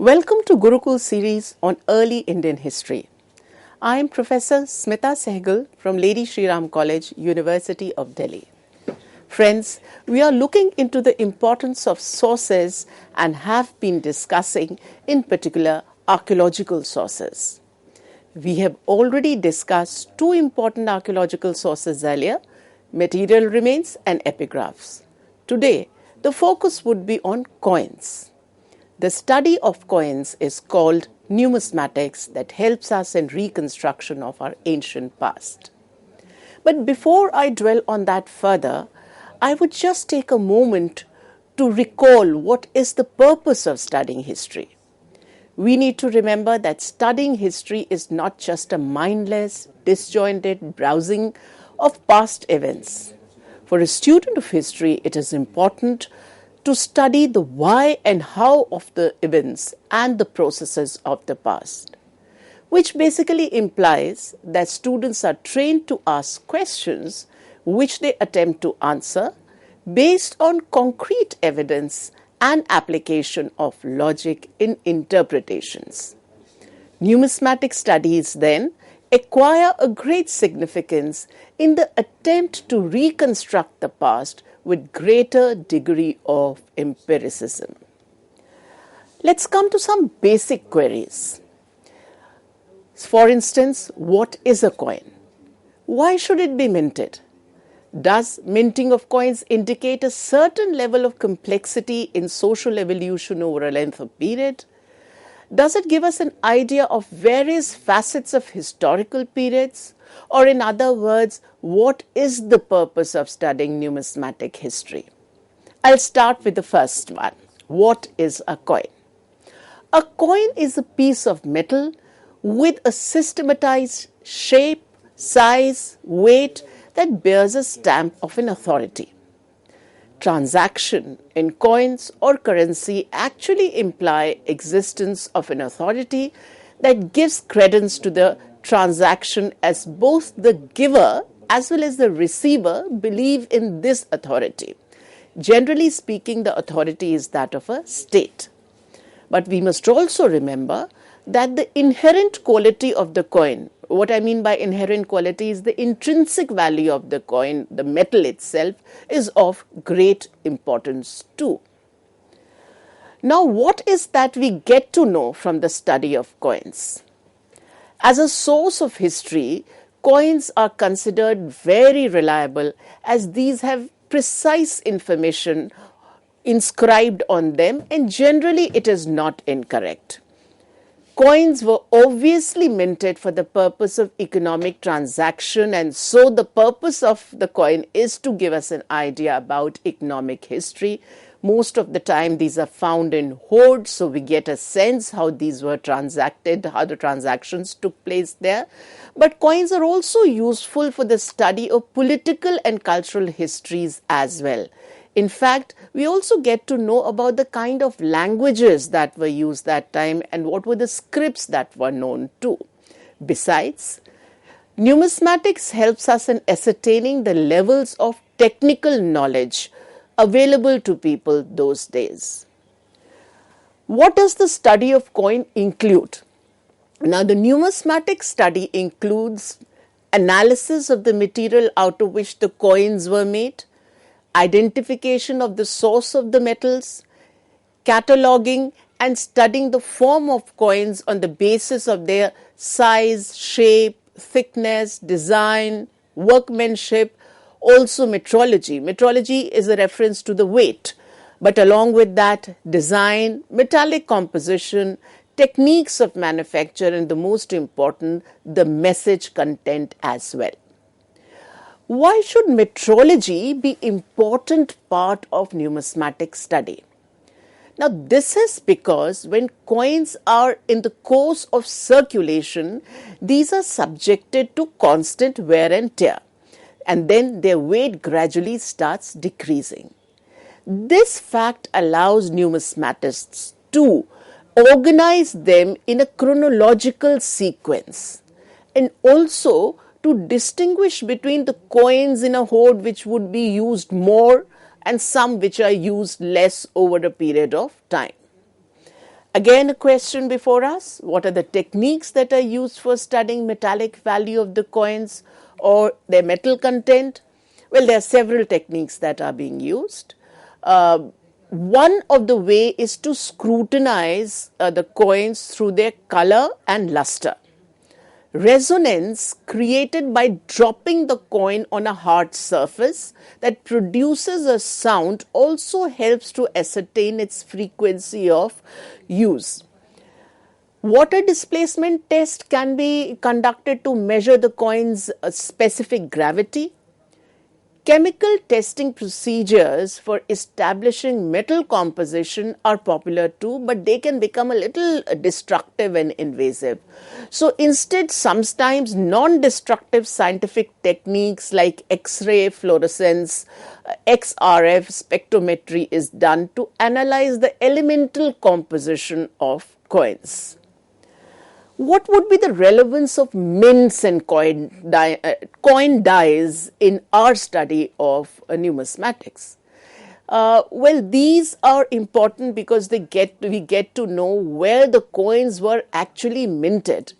Welcome to Gurukul series on early Indian history. I am Professor Smita Sehgal from Lady Shri Ram College, University of Delhi. Friends, we are looking into the importance of sources and have been discussing, in particular, archaeological sources. We have already discussed two important archaeological sources earlier, material remains and epigraphs. Today, the focus would be on coins. The study of coins is called numismatics that helps us in reconstruction of our ancient past. But before I dwell on that further, I would just take a moment to recall what is the purpose of studying history. We need to remember that studying history is not just a mindless, disjointed browsing of past events. For a student of history, it is important to study the why and how of the events and the processes of the past, which basically implies that students are trained to ask questions which they attempt to answer based on concrete evidence and application of logic in interpretations. Numismatic studies then acquire a great significance in the attempt to reconstruct the past with greater degree of empiricism. Let's come to some basic queries. For instance, what is a coin? Why should it be minted? Does minting of coins indicate a certain level of complexity in social evolution over a length of period? Does it give us an idea of various facets of historical periods? Or in other words, what is the purpose of studying numismatic history? I'll start with the first one. What is a coin? A coin is a piece of metal with a systematized shape, size, weight that bears a stamp of an authority. Transaction in coins or currency actually imply existence of an authority that gives credence to the transaction, as both the giver as well as the receiver believe in this authority. Generally speaking, the authority is that of a state. But we must also remember that the inherent quality of the coin, what I mean by inherent quality is the intrinsic value of the coin, the metal itself, is of great importance too. Now, what is that we get to know from the study of coins? As a source of history, coins are considered very reliable as these have precise information inscribed on them, and generally it is not incorrect. Coins were obviously minted for the purpose of economic transaction, and so the purpose of the coin is to give us an idea about economic history. Most of the time these are found in hoards, so we get a sense how these were transacted, how the transactions took place there. But coins are also useful for the study of political and cultural histories as well. In fact, we also get to know about the kind of languages that were used that time and what were the scripts that were known too. Besides, numismatics helps us in ascertaining the levels of technical knowledge available to people those days. What does the study of coin include? Now, the numismatic study includes analysis of the material out of which the coins were made, identification of the source of the metals, cataloging and studying the form of coins on the basis of their size, shape, thickness, design, workmanship, also metrology. Metrology is a reference to the weight, but along with that, design, metallic composition, techniques of manufacture, and the most important, the message content as well. Why should metrology be an important part of numismatic study? Now, this is because when coins are in the course of circulation, these are subjected to constant wear and tear, and then their weight gradually starts decreasing. This fact allows numismatists to organize them in a chronological sequence and also to distinguish between the coins in a hoard which would be used more and some which are used less over a period of time. Again, a question before us: what are the techniques that are used for studying metallic value of the coins or their metal content? Well, there are several techniques that are being used. One of the way is to scrutinize the coins through their color and luster. Resonance created by dropping the coin on a hard surface that produces a sound also helps to ascertain its frequency of use. Water displacement test can be conducted to measure the coin's specific gravity. Chemical testing procedures for establishing metal composition are popular too, but they can become a little destructive and invasive. So instead, sometimes non-destructive scientific techniques like X-ray fluorescence, XRF spectrometry is done to analyze the elemental composition of coins. What would be the relevance of mints and coin dies in our study of numismatics? Well, these are important because we get to know where the coins were actually minted.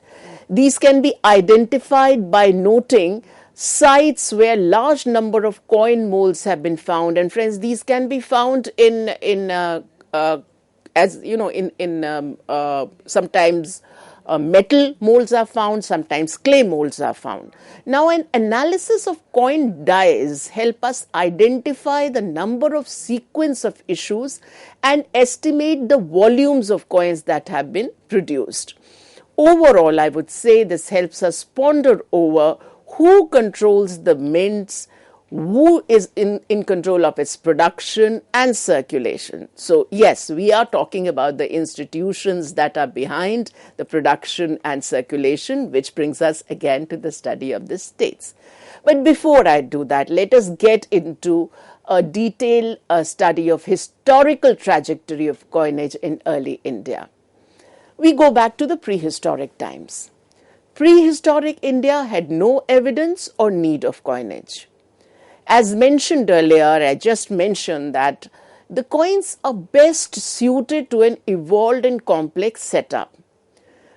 These can be identified by noting sites where large number of coin molds have been found. And friends, these can be found sometimes metal molds are found, sometimes clay molds are found. Now, an analysis of coin dies help us identify the number of sequence of issues and estimate the volumes of coins that have been produced. Overall, I would say this helps us ponder over who controls the mints, who is in control of its production and circulation. So yes, we are talking about the institutions that are behind the production and circulation, which brings us again to the study of the states. But before I do that, let us get into a detailed study of historical trajectory of coinage in early India. We go back to the prehistoric times. Prehistoric India had no evidence or need of coinage. As mentioned earlier, I just mentioned that the coins are best suited to an evolved and complex setup.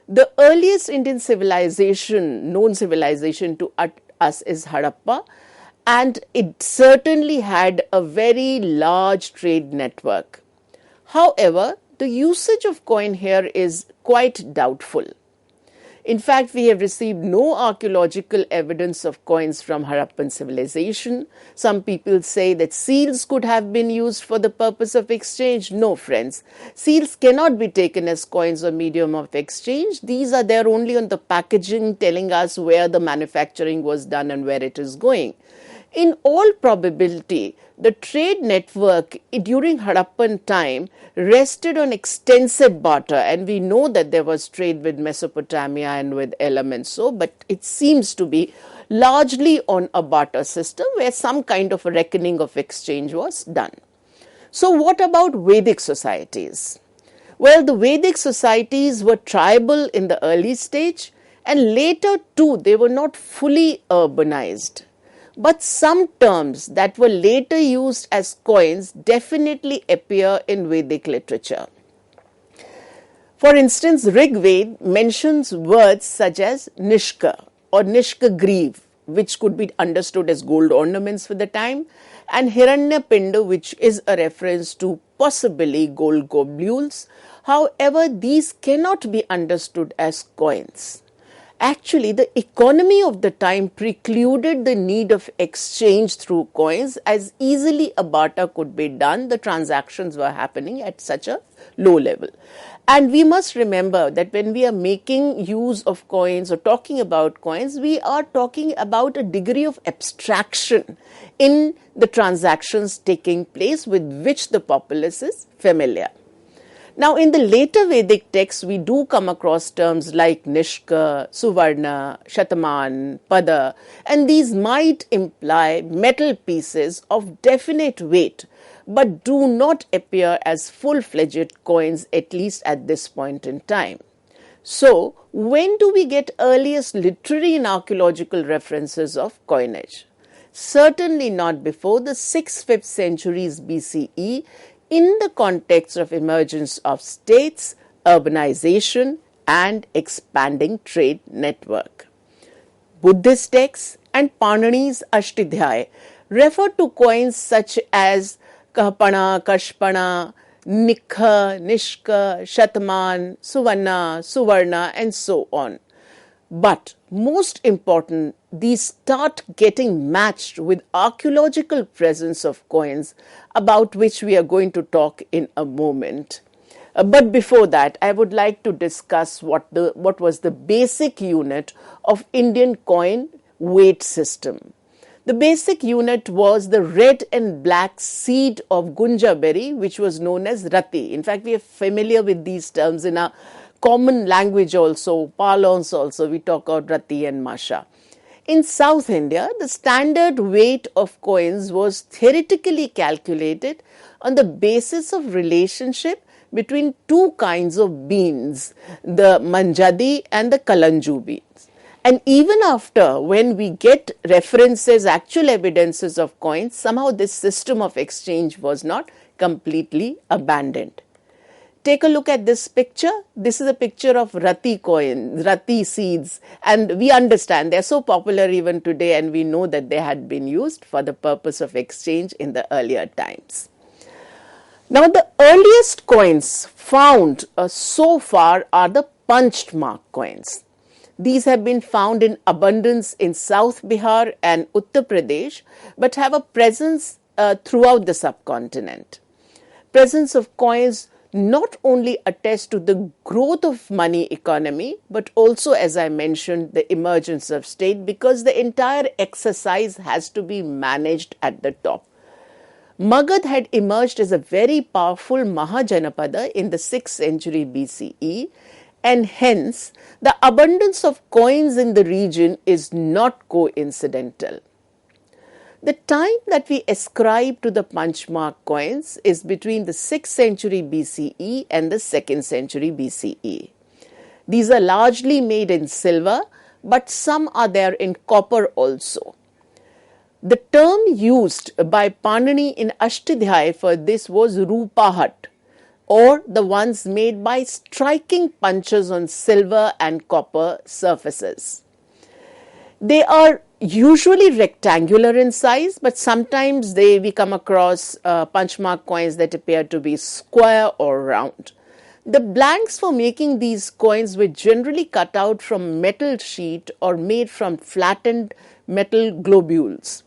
The earliest Indian civilization, known civilization to us, is Harappa, and it certainly had a very large trade network. However, the usage of coin here is quite doubtful. In fact, we have received no archaeological evidence of coins from Harappan civilization. Some people say that seals could have been used for the purpose of exchange. No, friends. Seals cannot be taken as coins or medium of exchange. These are there only on the packaging, telling us where the manufacturing was done and where it is going. In all probability, the trade network during Harappan time rested on extensive barter, and we know that there was trade with Mesopotamia and with Elam and so, but it seems to be largely on a barter system where some kind of a reckoning of exchange was done. So what about Vedic societies? Well, the Vedic societies were tribal in the early stage, and later too they were not fully urbanized. But some terms that were later used as coins definitely appear in Vedic literature. For instance, Rig Veda mentions words such as Nishka or Nishka Greave, which could be understood as gold ornaments for the time, and Hiranya Pinda, which is a reference to possibly gold globules. However, these cannot be understood as coins. Actually, the economy of the time precluded the need of exchange through coins, as easily a barter could be done. The transactions were happening at such a low level. And we must remember that when we are making use of coins or talking about coins, we are talking about a degree of abstraction in the transactions taking place with which the populace is familiar. Now, in the later Vedic texts, we do come across terms like Nishka, Suvarna, Shataman, Pada, and these might imply metal pieces of definite weight, but do not appear as full-fledged coins, at least at this point in time. So, when do we get earliest literary and archaeological references of coinage? Certainly not before the 6th, 5th centuries BCE, in the context of emergence of states, urbanization, and expanding trade network. Buddhist texts and Panini's Ashtadhyayi refer to coins such as Kahpana, Kashpana, Nikha, Nishka, Shatman, Suvarna, Suvarna, and so on. But most important, these start getting matched with archaeological presence of coins, about which we are going to talk in a moment. But before that, I would like to discuss what was the basic unit of Indian coin weight system. The basic unit was the red and black seed of gunja berry, which was known as rati. In fact, we are familiar with these terms in our common language also, parlance also. We talk about rati and masha. In South India, the standard weight of coins was theoretically calculated on the basis of relationship between two kinds of beans, the manjadi and the kalanju beans. And even after, when we get references, actual evidences of coins, somehow this system of exchange was not completely abandoned. Take a look at this picture. This is a picture of rati coins, rati seeds, and we understand they're so popular even today, and we know that they had been used for the purpose of exchange in the earlier times. Now, the earliest coins found so far are the Punchmark coins. These have been found in abundance in South Bihar and Uttar Pradesh, but have a presence throughout the subcontinent. Presence of coins not only attest to the growth of money economy, but also, as I mentioned, the emergence of state, because the entire exercise has to be managed at the top. Magad had emerged as a very powerful Mahajanapada in the 6th century BCE, and hence the abundance of coins in the region is not coincidental. The time that we ascribe to the Punchmark coins is between the 6th century BCE and the 2nd century BCE. These are largely made in silver, but some are there in copper also. The term used by Panini in Ashtadhyayi for this was Rupahat, or the ones made by striking punches on silver and copper surfaces. They are usually rectangular in size, but sometimes we come across Punchmark coins that appear to be square or round. The blanks for making these coins were generally cut out from metal sheet or made from flattened metal globules.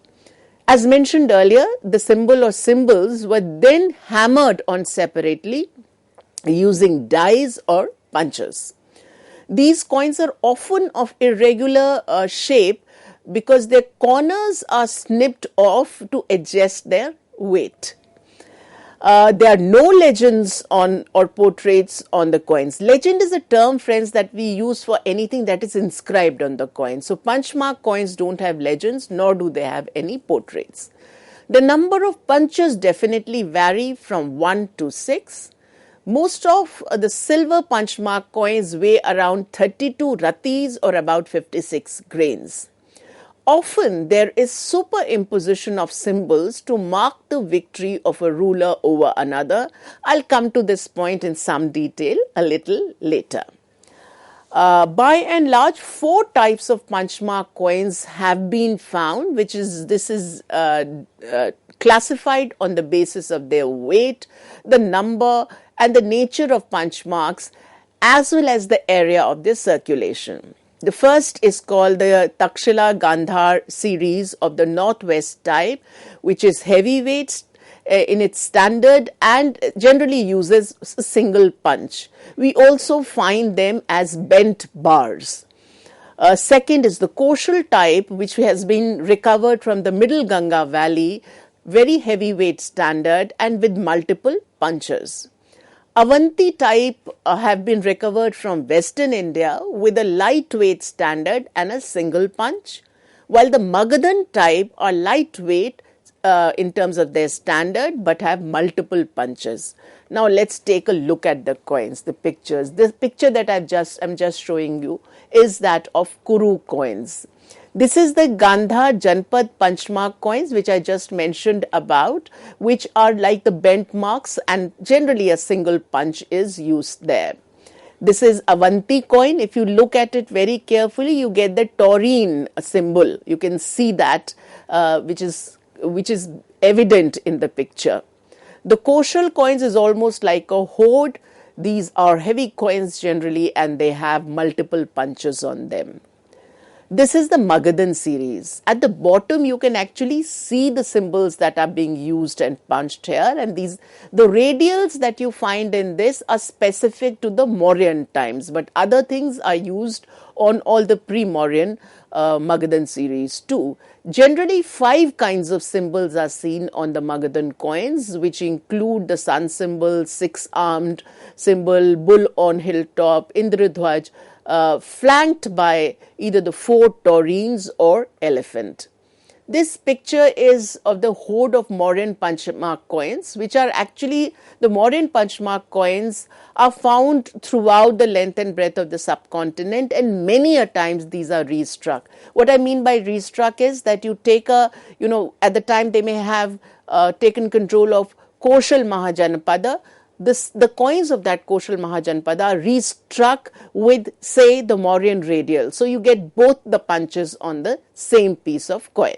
As mentioned earlier, the symbol or symbols were then hammered on separately using dies or punches. These coins are often of irregular shape because their corners are snipped off to adjust their weight. There are no legends on or portraits on the coins. Legend is a term, friends, that we use for anything that is inscribed on the coin. So Punchmark coins don't have legends, nor do they have any portraits. The number of punches definitely vary from 1 to 6. Most of the silver Punchmark coins weigh around 32 ratis or about 56 grains. Often there is superimposition of symbols to mark the victory of a ruler over another. I'll come to this point in some detail a little later. By and large, 4 types of Punchmark coins have been found, this is classified on the basis of their weight, the number and the nature of punchmarks, as well as the area of their circulation. The first is called the Takshila Gandhar series of the Northwest type, which is heavyweights in its standard and generally uses a single punch. We also find them as bent bars. Second is the Koshal type, which has been recovered from the Middle Ganga Valley, very heavyweight standard and with multiple punches. Avanti type have been recovered from Western India with a lightweight standard and a single punch, while the Magadhan type are lightweight in terms of their standard but have multiple punches. Now let's take a look at the coins, the pictures. The picture that I'm just showing you is that of Kuru coins. This is the Gandhar Janpad Punchmark coins, which I just mentioned about, which are like the bent marks, and generally a single punch is used there. This is Avanti coin. If you look at it very carefully, you get the taurine symbol. You can see that, which is evident in the picture. The Koshal coins is almost like a hoard. These are heavy coins generally, and they have multiple punches on them. This is the Magadhan series. At the bottom, you can actually see the symbols that are being used and punched here. And the radials that you find in this are specific to the Mauryan times, but other things are used on all the pre-Mauryan Magadhan series too. Generally, 5 kinds of symbols are seen on the Magadhan coins, which include the sun symbol, 6-armed symbol, bull on hilltop, Indradhwaj, flanked by either the 4 taurines or elephant. This picture is of the hoard of Mauryan Punchmark coins, which are actually, the Mauryan Punchmark coins are found throughout the length and breadth of the subcontinent, and many a times these are restruck. What I mean by restruck is that you take at the time they may have taken control of Koshal Mahajanpada. The coins of that Koshal Mahajanpada are restruck with, say, the Mauryan radial. So you get both the punches on the same piece of coin.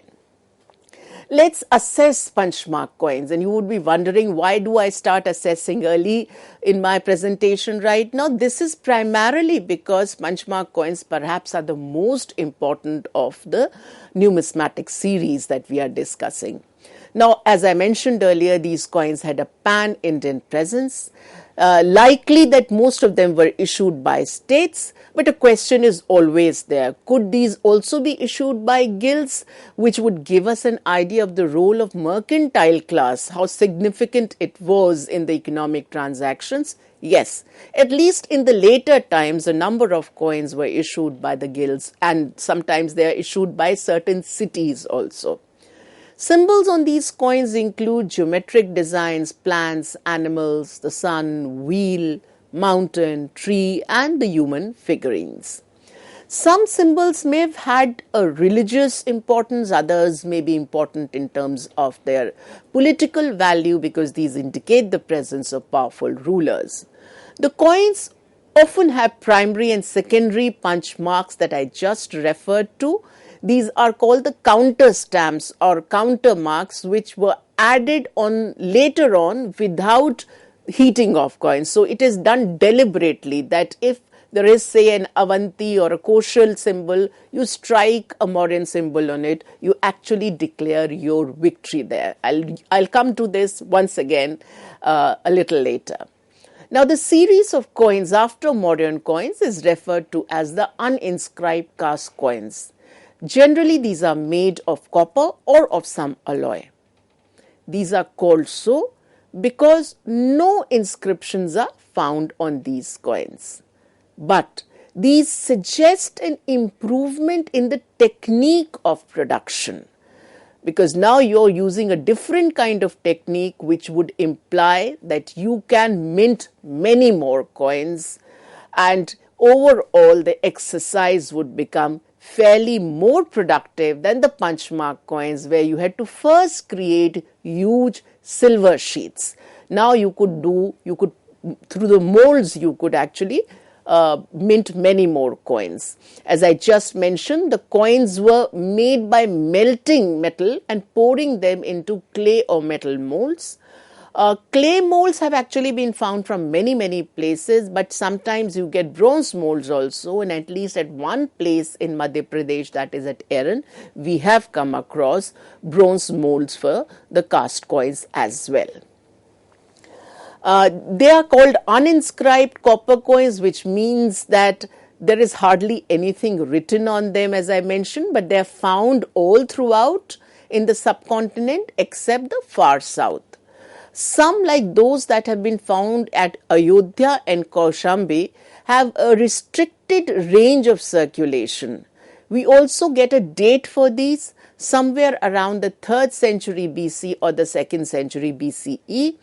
Let's assess Punchmark coins. And you would be wondering, why do I start assessing early in my presentation right now? This is primarily because Punchmark coins perhaps are the most important of the numismatic series that we are discussing. Now, as I mentioned earlier, these coins had a pan-Indian presence. Likely that most of them were issued by states, but a question is always there. Could these also be issued by guilds, which would give us an idea of the role of mercantile class, how significant it was in the economic transactions? Yes, at least in the later times, a number of coins were issued by the guilds, and sometimes they are issued by certain cities also. Symbols on these coins include geometric designs, plants, animals, the sun, wheel, mountain, tree, and the human figurines. Some symbols may have had a religious importance, others may be important in terms of their political value because these indicate the presence of powerful rulers. The coins often have primary and secondary punch marks that I just referred to. These are called the counter stamps or counter marks, which were added on later on without heating of coins. So it is done deliberately that if there is, say, an Avanti or a Koshal symbol, you strike a Mauryan symbol on it, you actually declare your victory there. I'll come to this once again a little later. Now, the series of coins after Mauryan coins is referred to as the uninscribed caste coins. Generally, these are made of copper or of some alloy. These are called so because no inscriptions are found on these coins. But these suggest an improvement in the technique of production, because now you're using a different kind of technique which would imply that you can mint many more coins, and overall the exercise would become fairly more productive than the punchmark coins, where you had to first create huge silver sheets. Now you could through the molds, you could actually mint many more coins. As I just mentioned, the coins were made by melting metal and pouring them into clay or metal molds. Clay molds have actually been found from many places, but sometimes you get bronze molds also, and at least at one place in Madhya Pradesh, that is at Erin, we have come across bronze molds for the cast coins as well. They are called uninscribed copper coins, which means that there is hardly anything written on them, as I mentioned, but they are found all throughout in the subcontinent except the far south. Some, like those that have been found at Ayodhya and Kaushambi, have a restricted range of circulation. We also get a date for these somewhere around the 3rd century BC or the 2nd century BCE.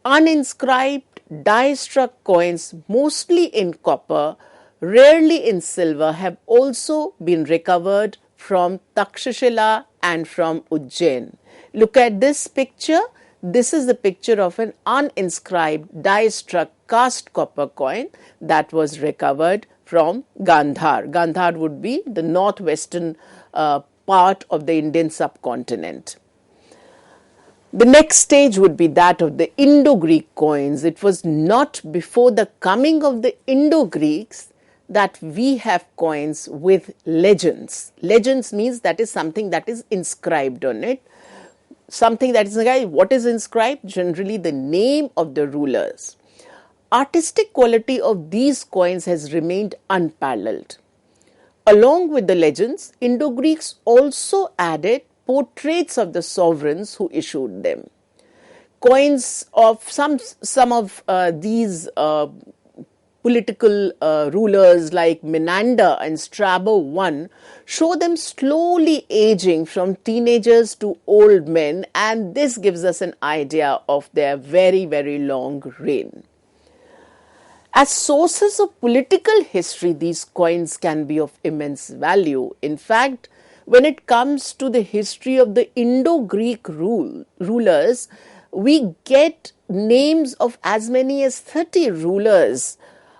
Uninscribed die-struck coins, mostly in copper, rarely in silver, have also been recovered from Takshila and from Ujjain. Look at this picture. This is the picture of an uninscribed die-struck cast copper coin that was recovered from Gandhar. Gandhar would be the northwestern part of the Indian subcontinent. The next stage would be that of the Indo-Greek coins. It was not before the coming of the Indo-Greeks that we have coins with legends. Legends means that is something that is inscribed on it. Something that is inscribed. What is inscribed? Generally the name of the rulers. Artistic quality of these coins has remained unparalleled. Along with the legends, Indo-Greeks also added portraits of the sovereigns who issued them. Coins of some of these political rulers like Menander and Strabo I show them slowly aging from teenagers to old men, and this gives us an idea of their very, very long reign. As sources of political history, these coins can be of immense value. In fact, when it comes to the history of the Indo-Greek rulers, we get names of as many as 30 rulers,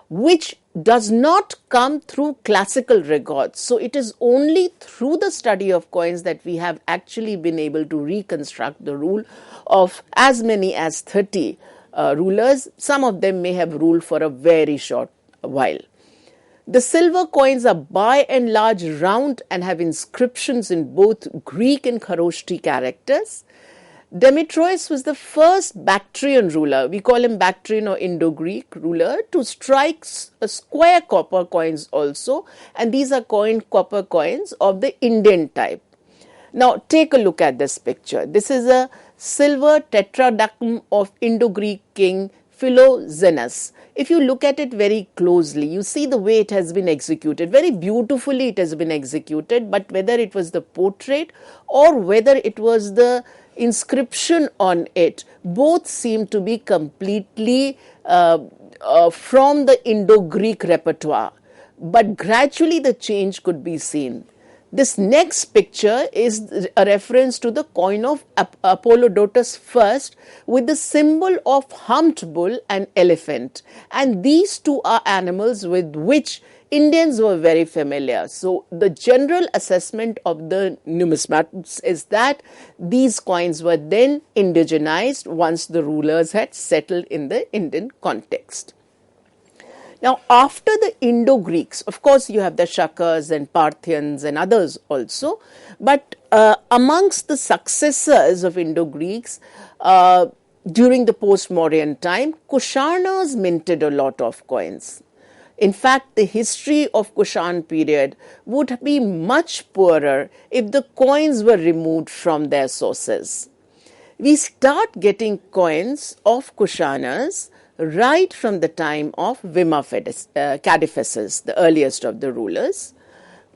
which does not come through classical records. So it is only through the study of coins that we have actually been able to reconstruct the rule of as many as 30 rulers. Some of them may have ruled for a very short while. The silver coins are by and large round and have inscriptions in both Greek and Kharoshthi characters. Demetrius was the first Bactrian ruler, we call him Bactrian or Indo-Greek ruler, to strike square copper coins also, and these are copper coins of the Indian type. Now take a look at this picture. This is a silver tetradrachm of Indo-Greek king Philoxenus. If you look at it very closely, you see the way it has been executed. Very beautifully it has been executed, but whether it was the portrait or whether it was the inscription on it, both seem to be completely from the Indo-Greek repertoire. But gradually the change could be seen. This next picture is a reference to the coin of Apollodotus I with the symbol of humped bull and elephant. And these two are animals with which Indians were very familiar. So the general assessment of the numismatists is that these coins were then indigenized once the rulers had settled in the Indian context. Now, after the Indo-Greeks, of course, you have the Shakas and Parthians and others also, but amongst the successors of Indo-Greeks during the post-Mauryan time, Kushanas minted a lot of coins. In fact, the history of Kushan period would be much poorer if the coins were removed from their sources. We start getting coins of Kushanas right from the time of Vima Cadiphases, the earliest of the rulers.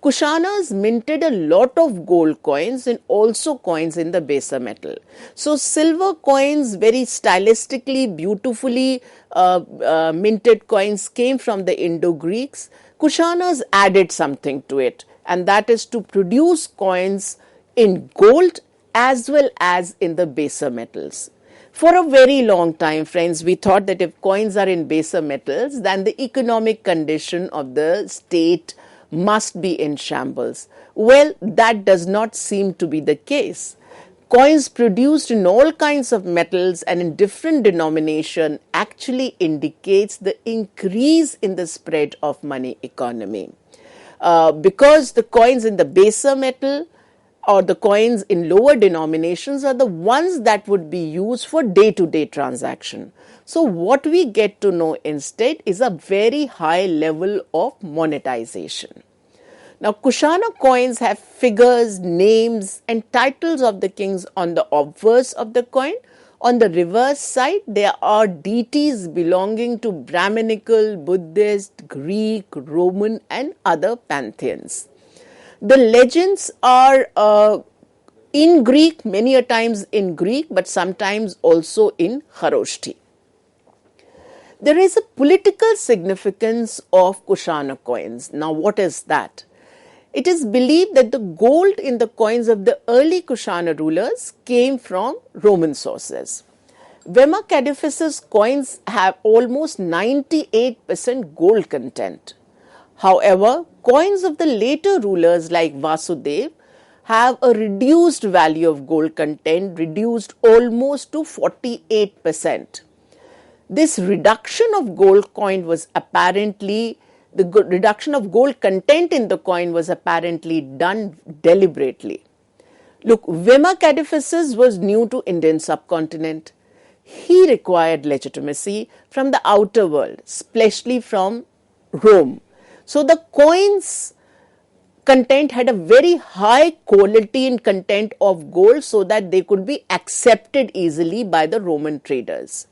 Kushanas minted a lot of gold coins and also coins in the baser metal. So silver coins, very stylistically, beautifully minted coins came from the Indo-Greeks. Kushanas added something to it, and that is to produce coins in gold as well as in the baser metals. For a very long time, friends, we thought that if coins are in baser metals, then the economic condition of the state must be in shambles. Well, that does not seem to be the case. Coins produced in all kinds of metals and in different denomination actually indicates the increase in the spread of money economy. Because the coins in the baser metal or the coins in lower denominations are the ones that would be used for day-to-day transaction. So what we get to know instead is a very high level of monetization. Now, Kushana coins have figures, names and titles of the kings on the obverse of the coin. On the reverse side, there are deities belonging to Brahminical, Buddhist, Greek, Roman and other pantheons. The legends are in Greek, many a times in Greek, but sometimes also in Kharoshthi. There is a political significance of Kushana coins. Now, what is that? It is believed that the gold in the coins of the early Kushana rulers came from Roman sources. Vema Cadephis's coins have almost 98% gold content. However, coins of the later rulers like Vasudev have a reduced value of gold content, reduced almost to 48%. This reduction of gold coin was apparently, the reduction of gold content in the coin was apparently done deliberately. Look, Vema Cadephis's was new to Indian subcontinent. He required legitimacy from the outer world, especially from Rome. So the coins content had a very high quality and content of gold so that they could be accepted easily by the Roman traders.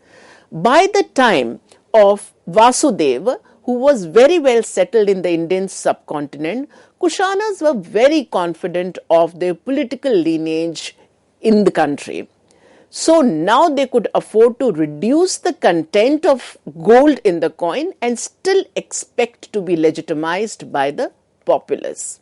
By the time of Vasudeva, who was very well settled in the Indian subcontinent, Kushanas were very confident of their political lineage in the country. So now they could afford to reduce the content of gold in the coin and still expect to be legitimized by the populace.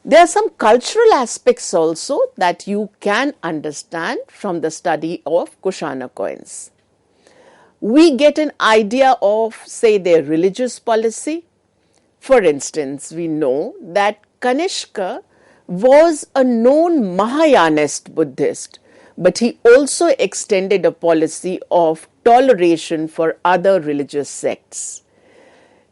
There are some cultural aspects also that you can understand from the study of Kushana coins. We get an idea of, say, their religious policy. For instance, we know that Kanishka was a known Mahayanist Buddhist, but he also extended a policy of toleration for other religious sects.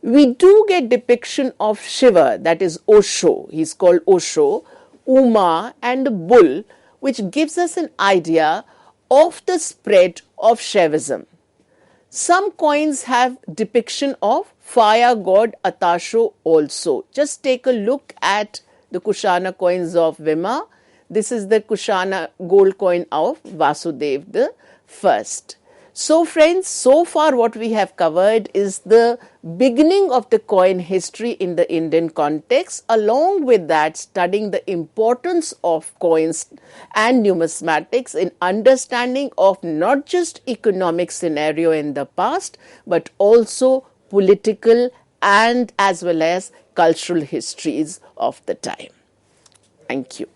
We do get depiction of Shiva, that is Osho, he's called Osho, Uma and a bull, which gives us an idea of the spread of Shaivism. Some coins have depiction of fire god Atasho also. Just take a look at the Kushana coins of Vema. This is the Kushana gold coin of Vasudev the First. So friends, so far what we have covered is the beginning of the coin history in the Indian context. Along with that, studying the importance of coins and numismatics in understanding of not just economic scenario in the past, but also political and as well as cultural histories of the time. Thank you.